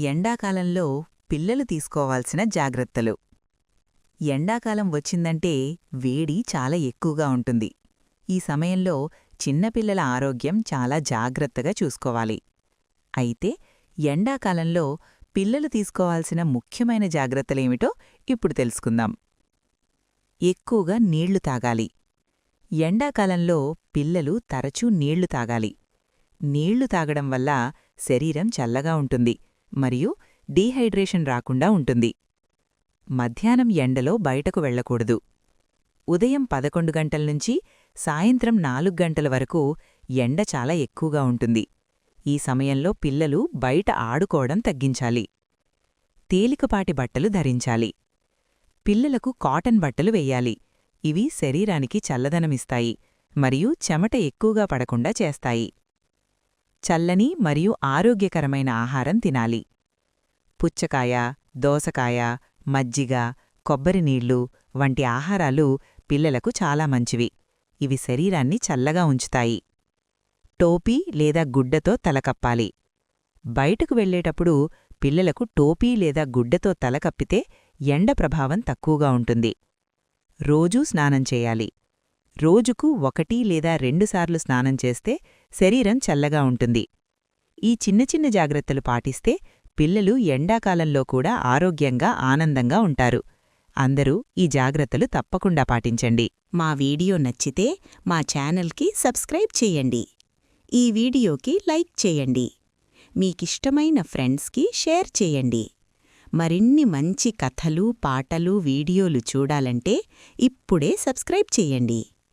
ఎండాకాలంలో పిల్లలు తీసుకోవాల్సిన జాగ్రత్తలు. ఎండాకాలం వచ్చిందంటే వేడి చాలా ఎక్కువగా ఉంటుంది. ఈ సమయంలో చిన్నపిల్లల ఆరోగ్యం చాలా జాగ్రత్తగా చూసుకోవాలి. అయితే ఎండాకాలంలో పిల్లలు తీసుకోవాల్సిన ముఖ్యమైన జాగ్రత్తలేమిటో ఇప్పుడు తెలుసుకుందాం. ఎక్కువగా నీళ్లు తాగాలి. ఎండాకాలంలో పిల్లలు తరచూ నీళ్లు తాగాలి. నీళ్లు తాగడం వల్ల శరీరం చల్లగా ఉంటుంది మరియు డీహైడ్రేషన్ రాకుండా ఉంటుంది. మధ్యాహ్నం ఎండలో బయటకు వెళ్లకూడదు. ఉదయం 11 గంటల నుంచి సాయంత్రం 4 గంటల వరకు ఎండ చాలా ఎక్కువగా ఉంటుంది. ఈ సమయంలో పిల్లలు బయట ఆడుకోవడం తగ్గించాలి. తేలికపాటి బట్టలు ధరించాలి. పిల్లలకు కాటన్ బట్టలు వెయ్యాలి. ఇవి శరీరానికి చల్లదనమిస్తాయి మరియు చెమట ఎక్కువగా పడకుండా చేస్తాయి. చల్లని మరియు ఆరోగ్యకరమైన ఆహారం తినాలి. పుచ్చకాయ, దోసకాయ, మజ్జిగ, కొబ్బరినీళ్లు వంటి ఆహారాలు పిల్లలకు చాలా మంచివి. ఇవి శరీరాన్ని చల్లగా ఉంచుతాయి. టోపీ లేదా గుడ్డతో తలకప్పాలి. బయటకు వెళ్లేటప్పుడు పిల్లలకు టోపీ లేదా గుడ్డతో తలకప్పితే ఎండ ప్రభావం తక్కువగా ఉంటుంది. రోజూ స్నానం చేయాలి. రోజుకు 1 లేదా 2 సార్లు స్నానం చేస్తే శరీరం చల్లగా ఉంటుంది. ఈ చిన్న చిన్న జాగ్రత్తలు పాటిస్తే పిల్లలు ఎండాకాలంలో కూడా ఆరోగ్యంగా ఆనందంగా ఉంటారు. అందరూ ఈ జాగ్రత్తలు తప్పకుండా పాటించండి. మా వీడియో నచ్చితే మా ఛానల్కి సబ్స్క్రైబ్ చేయండి. ఈ వీడియోకి లైక్ చేయండి. మీకిష్టమైన ఫ్రెండ్స్కి షేర్ చేయండి. మరిన్ని మంచి కథలు, పాటలు, వీడియోలు చూడాలంటే ఇప్పుడే సబ్స్క్రైబ్ చేయండి.